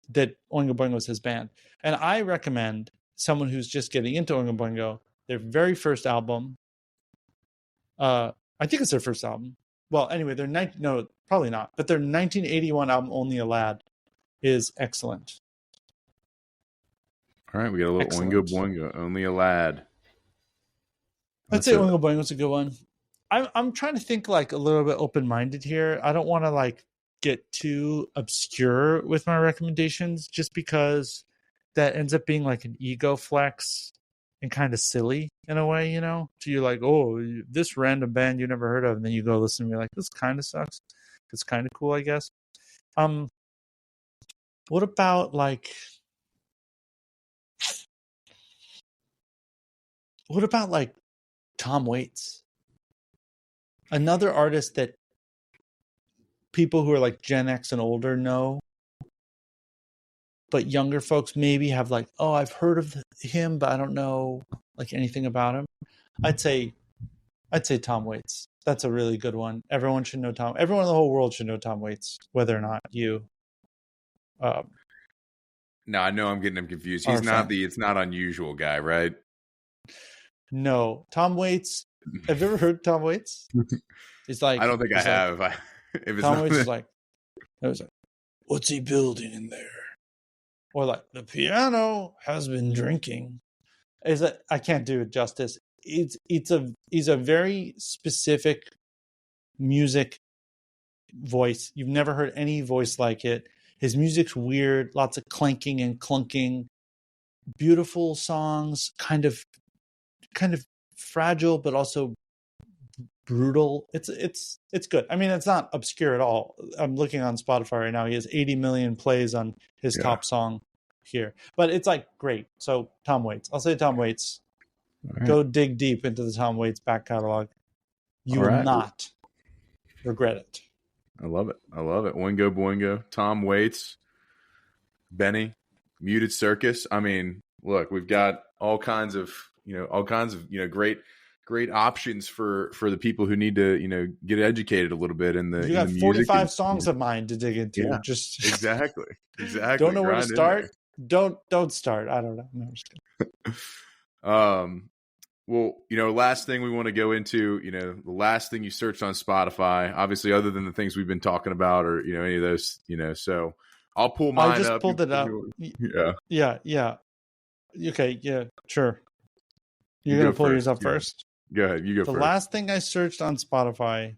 that Oingo Boingo was his band. And I recommend someone who's just getting into Oingo Boingo, their very first album. I think it's their first album. Well, anyway, no, probably not. But their 1981 album, Only a Lad, is excellent. All right, we got a little Oingo Boingo, Only a Lad. I'd say Oingo Boingo's a good one. I'm trying to think like a little bit open-minded here. I don't want to like get too obscure with my recommendations, just because that ends up being like an ego flex and kind of silly in a way, you know? So you're like, oh, this random band you never heard of, and then you go listen and you're like, this kind of sucks. It's kind of cool, I guess. What about like Tom Waits? Another artist that people who are like Gen X and older know, but younger folks maybe have like, oh, I've heard of him, but I don't know like anything about him. I'd say Tom Waits. That's a really good one. Everyone should know Tom. Everyone in the whole world should know Tom Waits, whether or not you. No, I know I'm getting him confused. He's not it's not unusual guy, right? No, Tom Waits. Have you ever heard Tom Waits? It's like, I don't think I have. If it's Tom Waits is like, it was like, what's he building in there? Or like, the piano has been drinking. I can't do it justice. He's a very specific music voice. You've never heard any voice like it. His music's weird, lots of clanking and clunking, beautiful songs, kind of fragile, but also brutal. It's good. I mean, it's not obscure at all. I'm looking on Spotify right now. He has 80 million plays on his top song here, but it's like great. So Tom Waits. I'll say Tom Waits. Right. Go dig deep into the Tom Waits back catalog. You will not regret it. I love it. Oingo Boingo, Tom Waits, Benny, Muted Circus. I mean, look, we've got all kinds of great options for the people who need to, get educated a little bit in the. You got 45 songs of mine to dig into. Yeah, just exactly. Don't know where to start. Don't start. I don't know. No, I'm just kidding. Well, last thing we want to go into, the last thing you searched on Spotify, obviously, other than the things we've been talking about, or any of those, so I'll pull mine up. I just pulled it up. Yeah. Yeah. Okay. Yeah. Sure. You're gonna pull yours up first. Go ahead. You go first. The last thing I searched on Spotify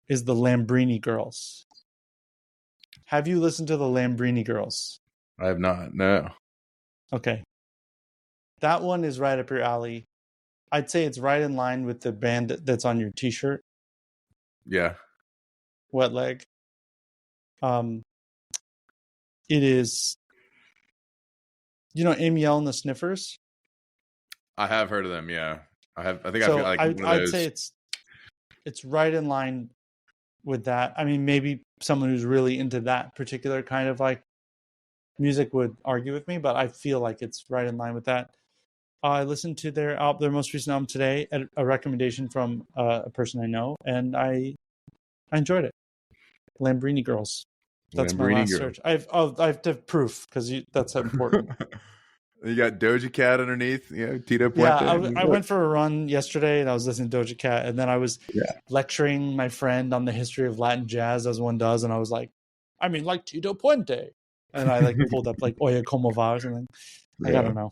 is the Lambrini Girls. Have you listened to the Lambrini Girls? I have not. No. Okay. That one is right up your alley. I'd say it's right in line with the band that's on your t-shirt. Yeah. Wet Leg. It is, Amiel and the Sniffers? I have heard of them, yeah. I think so I feel like I'd say it's right in line with that. I mean, maybe someone who's really into that particular kind of like music would argue with me, but I feel like it's right in line with that. I listened to their most recent album today at a recommendation from a person I know, and I enjoyed it. Lambrini Girls. That's my last search. I have to have proof because that's important. You got Doja Cat underneath, Tito Puente. Yeah, I went for a run yesterday and I was listening to Doja Cat, and then I was lecturing my friend on the history of Latin jazz, as one does, and I was like, I mean, like Tito Puente. And I pulled up Oye Como Va or something. I don't know.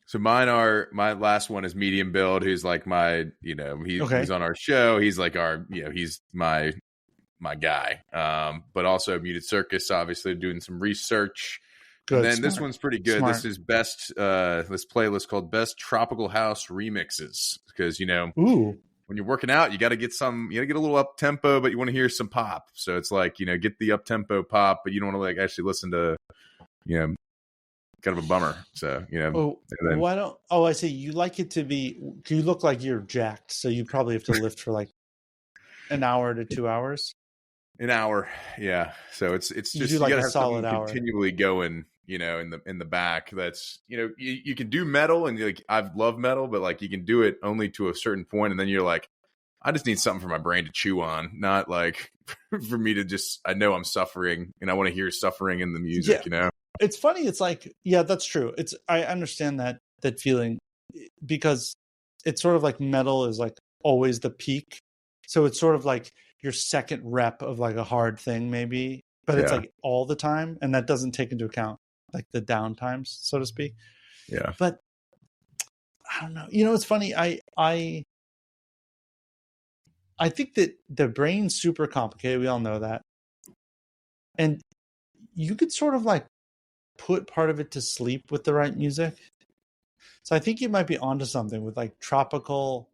So my last one is Medium Build, who's like my, he's on our show. He's like he's my guy. But also Muted Circus, obviously doing some research. Good, and then this one's pretty good. Smart. This is this playlist called Best Tropical House Remixes, because when you're working out, you got to get a little up tempo, but you want to hear some pop. So it's like, get the up tempo pop, but you don't want to actually listen to, kind of a bummer. So, I see. You like it to be, you look like you're jacked. So you probably have to lift for like an hour to 2 hours. An hour. Yeah. So it's just, you got to have solid hour continually going, in the back. That's, you can do metal, and I've loved metal, but like you can do it only to a certain point, and then you're like, I just need something for my brain to chew on, not like for me to just, I know I'm suffering and I want to hear suffering in the music, It's funny. It's like, yeah, that's true. I understand that feeling, because it's sort of like metal is like always the peak. So it's sort of like your second rep of like a hard thing maybe, but it's like all the time. And that doesn't take into account like the down times, so to speak. Yeah. But I don't know. It's funny. I think that the brain's super complicated. We all know that. And you could sort of like put part of it to sleep with the right music. So I think you might be onto something with like tropical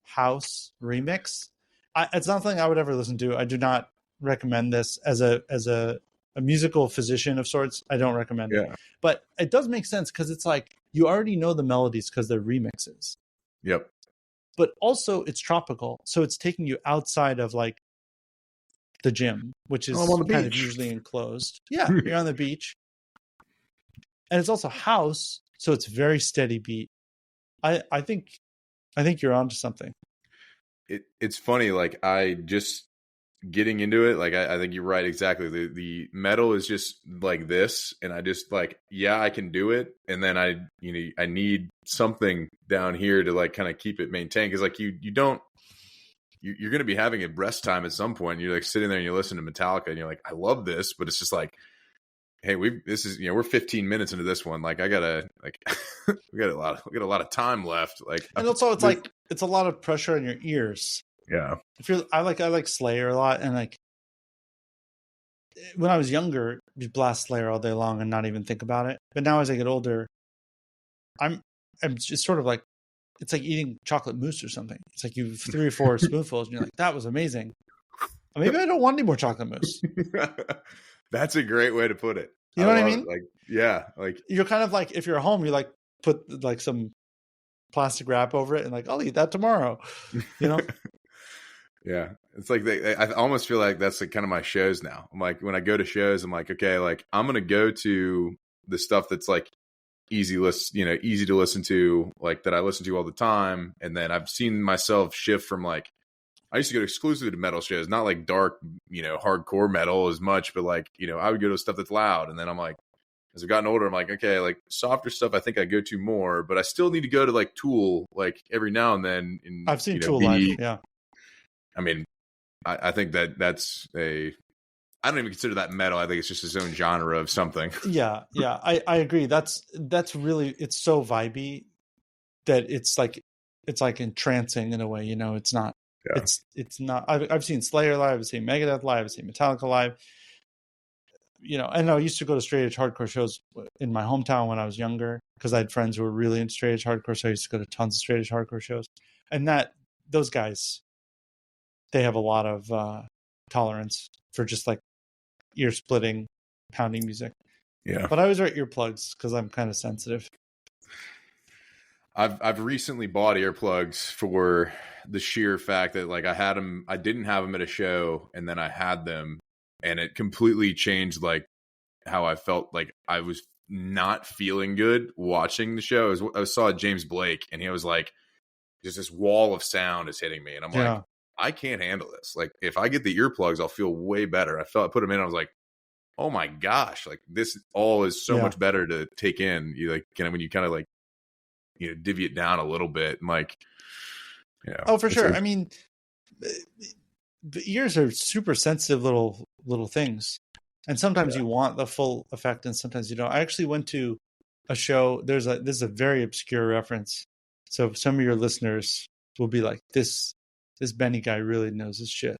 house remix. It's not something I would ever listen to. I do not recommend this as a musical physician of sorts. I don't recommend it. But it does make sense because it's like you already know the melodies because they're remixes. Yep. But also it's tropical. So it's taking you outside of like the gym, which is kind of usually enclosed. Yeah, you're on the beach. And it's also house, so it's very steady beat. I think you're onto something. It's funny, like I just getting into it, like I think you're right, exactly. The metal is just like this, and I just like, I can do it, and then I need something down here to like kind of keep it maintained, because like you're going to be having a rest time at some point. You're like sitting there and you listen to Metallica and you're like, I love this, but it's just like, hey, we're 15 minutes into this one. Like I gotta like we got a lot of time left. Like, and also it's like it's a lot of pressure on your ears. Yeah. I like Slayer a lot, and like when I was younger, you blast Slayer all day long and not even think about it. But now as I get older, I'm just sort of like, it's like eating chocolate mousse or something. It's like you have 3 or 4 spoonfuls and you're like, that was amazing. Maybe I don't want any more chocolate mousse. That's a great way to put it. You know what I mean? Like, yeah, like you're kind of like, if you're home, you like put like some plastic wrap over it and like, I'll eat that tomorrow. Yeah, it's like I almost feel like that's like kind of my shows now. I'm like, when I go to shows, I'm like, okay, like I'm gonna go to the stuff that's like easy to listen to, like that I listen to all the time, and then I've seen myself shift from like, I used to go exclusively to metal shows, not like dark, hardcore metal as much, but like, I would go to stuff that's loud. And then I'm like, as I've gotten older, I'm like, okay, like softer stuff I think I go to more, but I still need to go to like Tool like every now and then. And I've seen Tool live. Yeah. I mean, I think that's I don't even consider that metal. I think it's just its own genre of something. Yeah. I agree. That's really, it's so vibey that it's like entrancing in a way, you know. It's not, it's not, I've seen Slayer live, I've seen Megadeth live, I've seen Metallica live, you know. And I used to go to straight edge hardcore shows in my hometown when I was younger, because I had friends who were really into straight edge hardcore. So I used to go to tons of straight edge hardcore shows, and those guys, they have a lot of tolerance for just like ear splitting, pounding music. Yeah. But I always wear earplugs because I'm kind of sensitive. I've recently bought earplugs for the sheer fact that like I didn't have them at a show, and then I had them, and it completely changed like how I felt. Like I was not feeling good watching the show. I saw James Blake, and he was like, just this wall of sound is hitting me, and I'm like, I can't handle this. Like if I get the earplugs, I'll feel way better. I put them in, I was like, oh my gosh, like this all is so much better to take in. You like when you kind of like, you know, divvy it down a little bit, and like, you know. Oh, for sure. I mean, the ears are super sensitive little things, and sometimes you want the full effect, and sometimes you don't. I actually went to a show. This is a very obscure reference, so some of your listeners will be like, this Benny guy really knows his shit.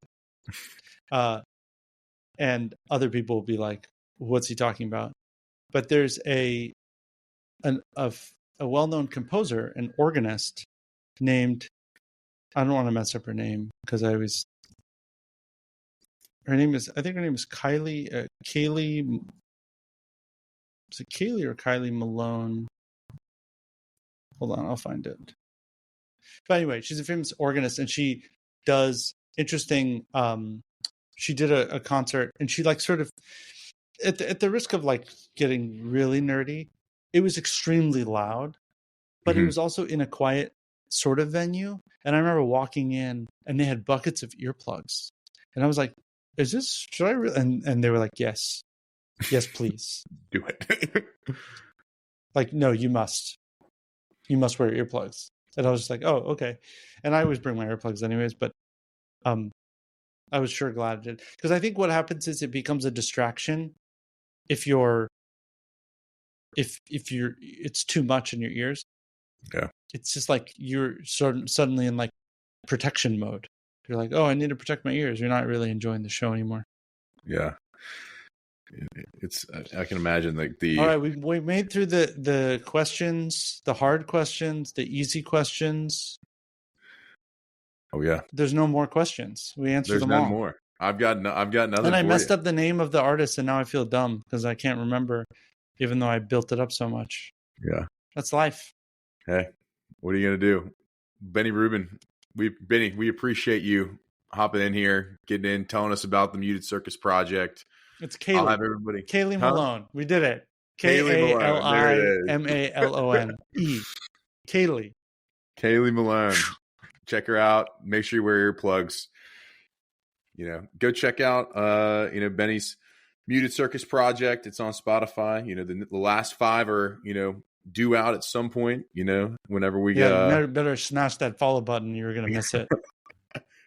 And other people will be like, what's he talking about? But there's a well-known composer and organist named, I don't want to mess up her name because I think her name is Kaylee, is it Kaylee or Kylie Malone? Hold on, I'll find it. But anyway, she's a famous organist, and she does interesting, she did a concert, and she like sort of, at the risk of like getting really nerdy, it was extremely loud, but it was also in a quiet sort of venue. And I remember walking in, and they had buckets of earplugs, and I was like, "Is this? Should I?" And they were like, "Yes, please do it." Like, no, you must wear earplugs. And I was just like, "Oh, okay." And I always bring my earplugs anyways, but I was sure glad I did, because I think what happens is it becomes a distraction if it's too much in your ears. Yeah. It's just like you're suddenly in like protection mode. You're like, oh, I need to protect my ears. You're not really enjoying the show anymore. Yeah. It's, I can imagine like all right, we made through the questions, the hard questions, the easy questions. Oh yeah. There's no more questions. We answered them all. There's none more. I've got nothing. And I messed up the name of the artist, and now I feel dumb because I can't remember, even though I built it up so much. Yeah. That's life. Hey, what are you gonna do? Benny Rubin, we appreciate you hopping in here, getting in, telling us about the Muted Circus project. It's Kaylee. I'll have everybody. Kaylee Malone. We did it. KALIMALONE. Kaylee. Kaylee Malone. Check her out. Make sure you wear earplugs. You know, go check out Benny's Muted Circus project. It's on Spotify. You know, the last 5 are, you know, due out at some point, you know, whenever we better smash that follow button. You're gonna miss it.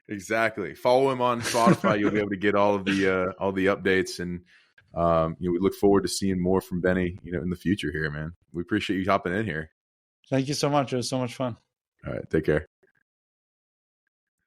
Exactly. Follow him on Spotify. You'll be able to get all the updates, and we look forward to seeing more from Benny, you know, in the future here, man. We appreciate you hopping in here. Thank you so much. It was so much fun. All right. Take care.